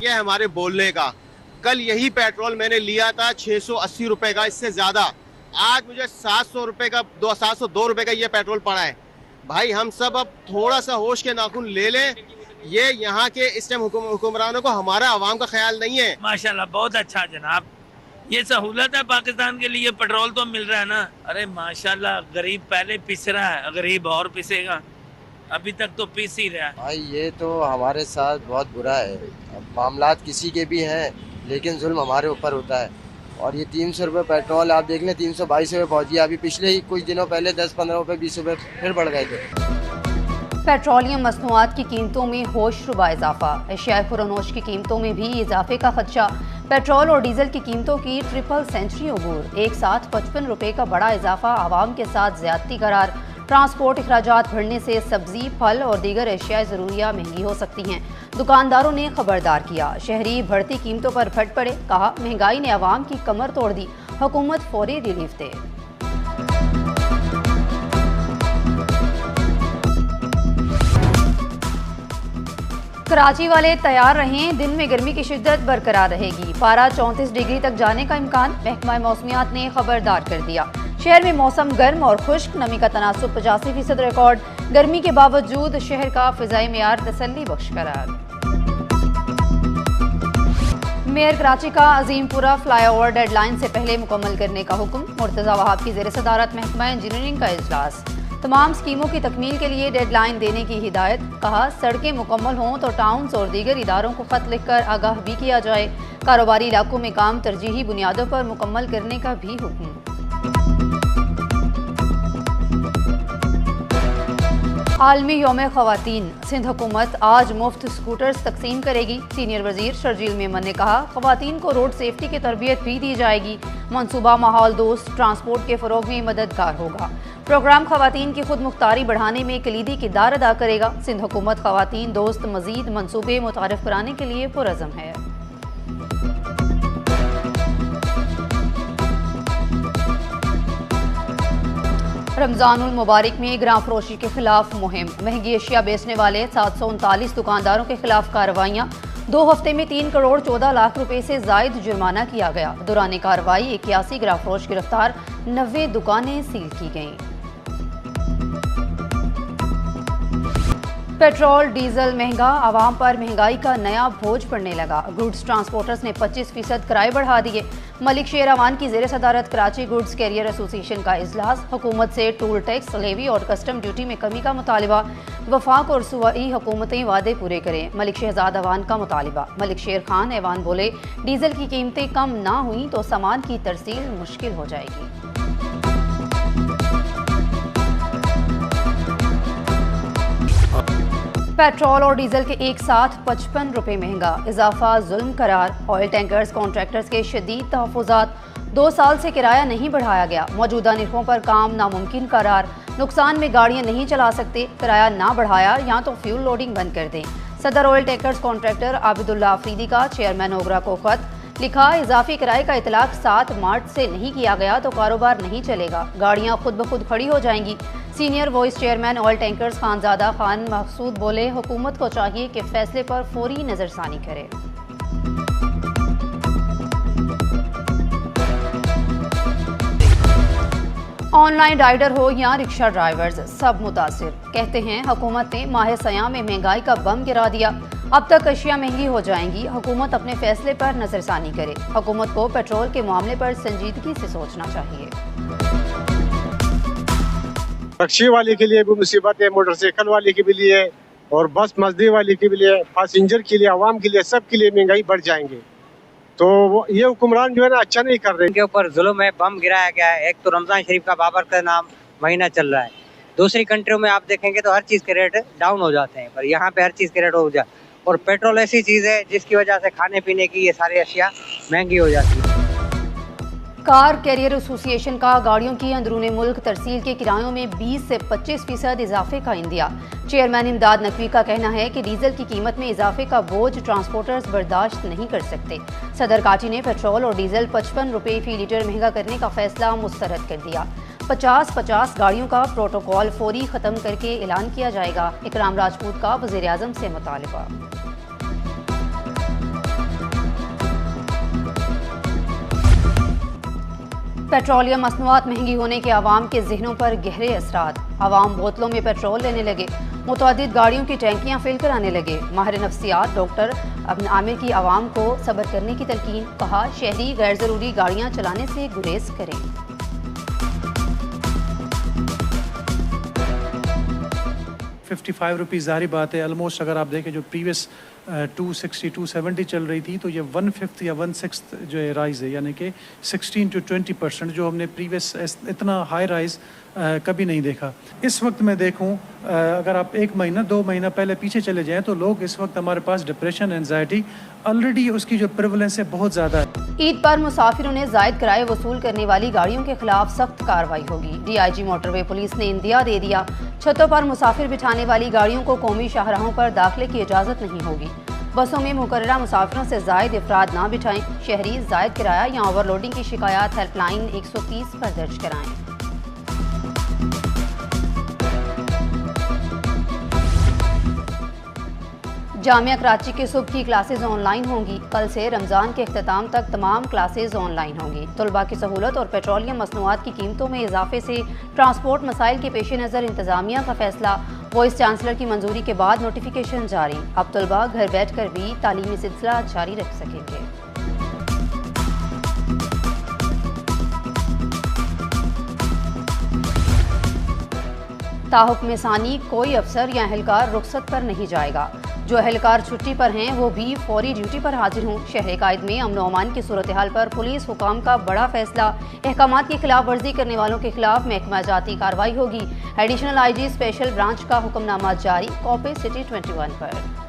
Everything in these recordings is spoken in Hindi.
नजरिया है हमारे बोलने का। कल यही पेट्रोल मैंने लिया था 680 रुपए का, इससे ज्यादा। आज मुझे 700 रुपए का 702 रुपए का ये पेट्रोल पड़ा है। भाई हम सब अब थोड़ा सा होश के नाखून ले लें। ये यहाँ के इस टाइम हुक्मरानों को हमारा आवाम का ख्याल नहीं है। माशाल्लाह बहुत अच्छा जनाब, ये सहूलत है पाकिस्तान के लिए, पेट्रोल तो मिल रहा है ना। अरे माशाल्लाह, गरीब पहले पिस रहा है, गरीब और पिसेगा, अभी तक तो पिस ही रहा है। भाई ये तो हमारे साथ बहुत बुरा है। अब मामलात किसी के भी हैं, लेकिन जुल्म हमारे ऊपर होता है। और ये 300 रुपये पेट्रोल आप देख लें 322 रुपये पहुँच गया। अभी पिछले ही कुछ दिनों पहले 10-15 रुपये 20 रुपये फिर बढ़ गए थे। पेट्रोलियम मसनूआत की कीमतों में होशरुबा इजाफा, एशियाई खुरानोश की कीमतों में भी इजाफे का खदशा। पेट्रोल और डीजल की कीमतों की ट्रिपल सेंचुरी अबूर, एक साथ 55 रुपये का बड़ा इजाफा आवाम के साथ ज्यादती करार। ट्रांसपोर्ट अखराजात बढ़ने से सब्जी, फल और दीगर एशियाई ज़रूरियात महंगी हो सकती हैं। दुकानदारों ने खबरदार किया, शहरी बढ़ती कीमतों पर फट पड़े। कहा महंगाई ने आवाम की कमर तोड़ दी, हुकूमत फौरी रिलीफ दे। कराची वाले तैयार रहें, दिन में गर्मी की शिद्दत बरकरार रहेगी। पारा 34 डिग्री तक जाने का इम्कान, महकमा मौसमियात ने खबरदार कर दिया। शहर में मौसम गर्म और खुश्क, नमी का तनासुब 85% रिकॉर्ड। गर्मी के बावजूद शहर का फिजाई मेयार तसल्ली बख्श करार। मेयर कराची का अजीमपुरा फ्लाईओवर डेडलाइन से पहले मुकम्मल करने का हुक्म। मुर्तजा वहाब की ज़ेर सदारत महकमा इंजीनियरिंग का इजलास। तमाम स्कीमों की तकमील के लिए डेडलाइन देने की हिदायत। कहा सड़कें मुकम्मल हों तो टाउन्स और दीगर इदारों को खत लिखकर आगाह भी किया जाए। कारोबारी इलाकों में काम तरजीही बुनियादों पर मुकम्मल करने का भी हुक्म। आलमी यौम ख़वातीन, सिंध हुकूमत आज मुफ्त स्कूटर्स तकसीम करेगी। सीनियर वजीर शर्जील मेमन ने कहा ख़वातीन को रोड सेफ्टी की तरबियत भी दी जाएगी। मनसूबा माहौल दोस्त ट्रांसपोर्ट के फ़रोग में मददगार होगा। प्रोग्राम ख़वातीन की खुद मुख्तारी बढ़ाने में कलीदी किरदार अदा करेगा। सिंध हुकूमत ख़वातीन दोस्त मज़ीद मनसूबे मुतारिफ कराने के लिए पुरज़म है। रमज़ानुल मुबारक में ग्राम फरोशी के खिलाफ मुहिम। महंगी अशिया बेचने वाले 739 दुकानदारों के खिलाफ कार्रवाइयाँ। 2 हफ्ते में 3 करोड़ 14 लाख रुपए से जायद जुर्माना किया गया। दौरान कार्रवाई 81 ग्राम फरोश गिरफ्तार, 90 दुकानें सील की गईं। पेट्रोल डीजल महंगा, आवाम पर महंगाई का नया बोझ पड़ने लगा। गुड्स ट्रांसपोर्टर्स ने 25% किराए बढ़ा दिए। मलिक शेर अमान की ज़ेर सदारत कराची गुड्स कैरियर एसोसिएशन का इजलास। हुकूमत से टूल टैक्स, लेवी और कस्टम ड्यूटी में कमी का मुतालिबा। वफाक और सूबाई हुकूमतें वादे पूरे करें, मलिक शहजाद अवान का मुतालिबा। मलिक शेर खान ऐवान बोले डीजल की कीमतें कम ना हुई तो सामान की तरसील मुश्किल हो जाएगी। पेट्रोल और डीजल के एक साथ 55 रुपये महंगा, इजाफा जुल्म करार। ऑयल टैंकर्स कॉन्ट्रैक्टर्स के शदीद तहफ़्फ़ुज़ात। 2 साल से किराया नहीं बढ़ाया गया, मौजूदा निर्खों पर काम नामुमकिन करार। नुकसान में गाड़ियां नहीं चला सकते, किराया ना बढ़ाया या तो फ्यूल लोडिंग बंद कर दें। सदर ऑयल टैंकर्स कॉन्ट्रैक्टर आबिदुल्ला अफरीदी का चेयरमैन ओगरा को खत लिखा। इजाफी किराए का इतलाक 7 मार्च से नहीं किया गया तो कारोबार नहीं चलेगा, गाड़ियां खुद ब खुद खड़ी हो जाएंगी। Senior vice chairman oil tankers Khanzada Khan Maqsood बोले हुकूमत को चाहिए कि फैसले पर फौरी नजरसानी करे। ऑनलाइन राइडर हो या रिक्शा ड्राइवर्स, सब मुतासिर। कहते हैं हुकूमत ने माह सयाम में महंगाई का बम गिरा दिया। अब तक अशिया महंगी हो जाएंगी, हुकूमत अपने फैसले पर नजरसानी करे। हुकूमत को पेट्रोल के मामले पर संजीदगी से सोचना चाहिए। टैक्सी वाले के लिए भी मुसीबत है, मोटरसाइकिल वाले के भी लिए और बस मजदूर वाले के भी लिए, पैसेंजर के लिए, आवाम के लिए, सब के लिए महंगाई बढ़ जाएंगे। तो ये हुक्मरान जो है ना अच्छा नहीं कर रहे। इनके ऊपर जुल्म है, बम गिराया गया है। एक तो रमजान शरीफ का बाबर का नाम महीना चल रहा है। दूसरी कंट्रियों में आप देखेंगे तो हर चीज़ के रेट डाउन हो जाते हैं, पर यहाँ पे हर चीज़ के रेट हो जाए। और पेट्रोल ऐसी चीज़ है जिसकी वजह से खाने पीने की ये सारी अशिया महंगी हो जाती है। कार कैरियर एसोसिएशन का गाड़ियों की अंदरूनी मुल्क तरसील के किरायों में 20 से 25% इजाफे का इंदिया। चेयरमैन इमदाद नकवी का कहना है कि डीजल की कीमत में इजाफे का बोझ ट्रांसपोर्टर्स बर्दाश्त नहीं कर सकते। सदर काची ने पेट्रोल और डीजल 55 रुपये फी लीटर महंगा करने का फैसला मुस्तरद कर दिया। 50-50 गाड़ियों का प्रोटोकॉल फौरी खत्म करके ऐलान किया जाएगा। इकराम राजपूत का वज़ीर आज़म से मुतालिबा। पेट्रोलियम मसनूआत महंगी होने के आवाम के जहनों पर गहरे असरात। आवाम बोतलों में पेट्रोल लेने लगे, मुतअद्दिद गाड़ियों की टैंकियां फिल कराने लगे। माहिर नफ्सियात डॉक्टर अब्न आमिर की आवाम को सब्र करने की तलकीन। कहा, शहरी गैर ज़रूरी गाड़ियां चलाने से गुरेज करें। ₹55 ज़ाहिर बात है, ऑलमोस्ट अगर आप देखें जो प्रीवियस 260 270 चल रही थी, तो ये 1/5 या 1/6 जो है राइज़ है, यानी कि 16 to 20% जो हमने प्रीवियस इतना हाई राइज़ कभी नहीं देखा। इस वक्त मैं देखूं, अगर आप 1 महीना 2 महीना पहले पीछे चले जाएं तो लोग इस वक्त हमारे पास डिप्रेशन, एंजाइटी ऑलरेडी उसकी जो प्रेवलेंस है बहुत ज़्यादा है। ईद पर मुसाफिरों ने जायद किराए वसूल करने वाली गाड़ियों के खिलाफ सख्त कार्रवाई होगी। DIG मोटरवे पुलिस ने इंदिया दे दिया, छतों पर मुसाफिर बिठाने वाली गाड़ियों को कौमी शाहराहों पर दाखिले की इजाज़त नहीं होगी। बसों में मुकर्ररा मुसाफिरों से जायद अफराद ना बिठाएं। शहरी जायद किराया या ओवरलोडिंग की शिकायत हेल्पलाइन 130 पर दर्ज कराएं। जामिया कराची के सुबह की क्लासेज ऑनलाइन होंगी। कल से रमज़ान के अख्ताम तक तमाम क्लासेज ऑनलाइन होंगी। तलबा की सहूलत और पेट्रोलियम मसनूआत की कीमतों में इजाफे से ट्रांसपोर्ट मसाइल के पेश नज़र इंतजामिया का फैसला। वाइस चांसलर की मंजूरी के बाद नोटिफिकेशन जारी। अब तलबा घर बैठ कर भी तालीमी सिलसिला जारी रख सकेंगे। ताहुक्म सानी कोई अफसर या एहलकार रुखसत पर नहीं जाएगा। जो एहलकार छुट्टी पर हैं वो भी फौरी ड्यूटी पर हाजिर हों। शहर कायद में अमन अमान की सूरत हाल पर पुलिस हुकाम का बड़ा फैसला। अहकामात की खिलाफ वर्जी करने वालों के खिलाफ महकमा जाती कार्रवाई होगी। एडिशनल IG स्पेशल ब्रांच का हुक्मनामा जारी। कॉपी सिटी 21 पर।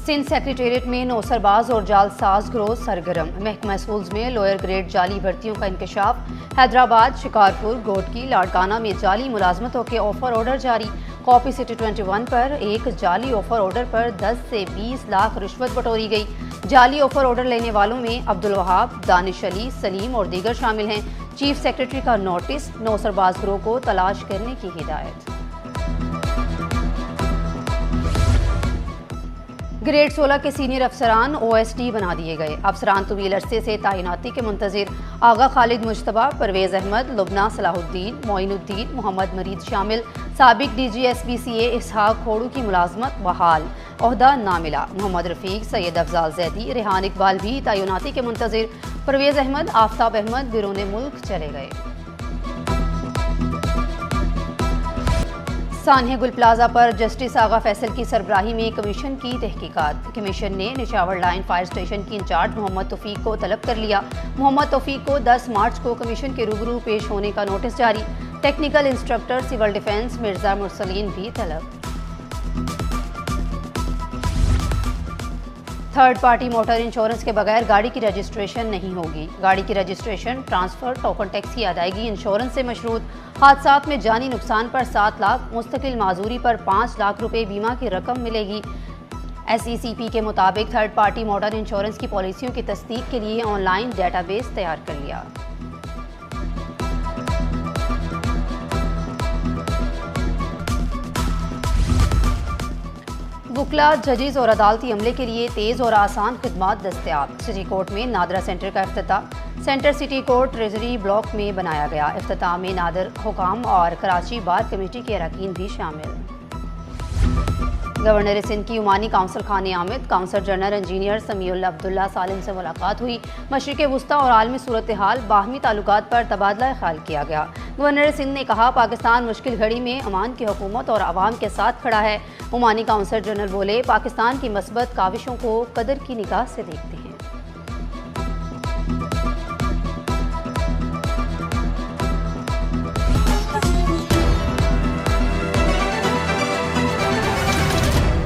सिंध सेक्रेटेरिएट में नौसरबाज और जालसाज गिरोह सरगर्म। महकमा स्कूल्स में लोअर ग्रेड जाली भर्तियों का इंकशाफ। हैदराबाद, शिकारपुर, गोटकी, लाड़काना में जाली मुलाजमतों के ऑफर ऑर्डर जारी। कॉपी सिटी 21 पर एक जाली ऑफर ऑर्डर पर 10 से 20 लाख रिश्वत बटोरी गई। जाली ऑफर ऑर्डर लेने वालों में अब्दुल वहाब, दानिश अली, सलीम और दीगर शामिल हैं। चीफ सेक्रेटरी का नोटिस। नौसरबाज गिरोह को तलाश करने की हिदायत। ग्रेड 16 के सीनियर अफसरान OSD बना दिए गए। अफसरान तवील अरसे से तैनाती के मुंतजिर आगा खालिद मुश्तबा, परवेज़ अहमद, लुबना सलाहुद्दीन, मोइनुद्दीन, मोहम्मद मरीद शामिल। साबिक DG SPCA इसहाक खोड़ू की मुलाजमत बहाल, ओहदा ना मिला। मोहम्मद रफ़ीक, सैयद अफजाल जैदी, रेहान इकबाल भी तैनाती के मुंतजिर। परवेज़ अहमद, आफ्ताब अहमद बिरून मुल्क चले गए। सान्हे गुल प्लाजा पर जस्टिस आगा फैसल की सरबराही में कमीशन की तहकीकात। कमीशन ने निशावर लाइन फायर स्टेशन की इंचार्ज मोहम्मद तौफीक को तलब कर लिया। मोहम्मद तौफीक को 10 मार्च को कमीशन के रूबरू पेश होने का नोटिस जारी। Technical instructor civil defence Mirza Mursaleen भी तलब। थर्ड पार्टी मोटर इंश्योरेंस के बगैर गाड़ी की रजिस्ट्रेशन नहीं होगी। गाड़ी की रजिस्ट्रेशन, ट्रांसफर, टोकन टैक्स की अदायगी इंश्योरेंस से मशरूत। हादसात में जानी नुकसान पर 7 लाख, मुस्तकिल माजूरी पर 5 लाख रुपए बीमा की रकम मिलेगी। SECP के मुताबिक थर्ड पार्टी मोटर इंश्योरेंस की पॉलिसियों की तस्दीक के लिए ऑनलाइन डेटाबेस तैयार कर लिया। वुकला, जजेस और अदालती अमले के लिए तेज़ और आसान खिदमात दस्तयाब। सिटी कोर्ट में नादरा सेंटर का इफ्तिताह। Centre city court treasury block में बनाया गया। इफ्तिताह में नादर हुकाम और कराची बार कमेटी के अरकान भी शामिल। गवर्नर सिंध की उमानी काउंसिल खाने आमिद, counsellor general engineer Samiullah Abdullah Salim से मुलाकात हुई। मशरिक़ वुस्ता और आलमी सूरत हाल, बाहमी ताल्लुकात पर तबादला ख्याल किया गया। गवर्नर सिंध ने कहा, पाकिस्तान मुश्किल घड़ी में अमान की हुकूमत और आवाम के साथ खड़ा है। उमानी काउंसलर जनरल बोले, पाकिस्तान की मस्बत काविशों को कदर की निगाह से देखते हैं।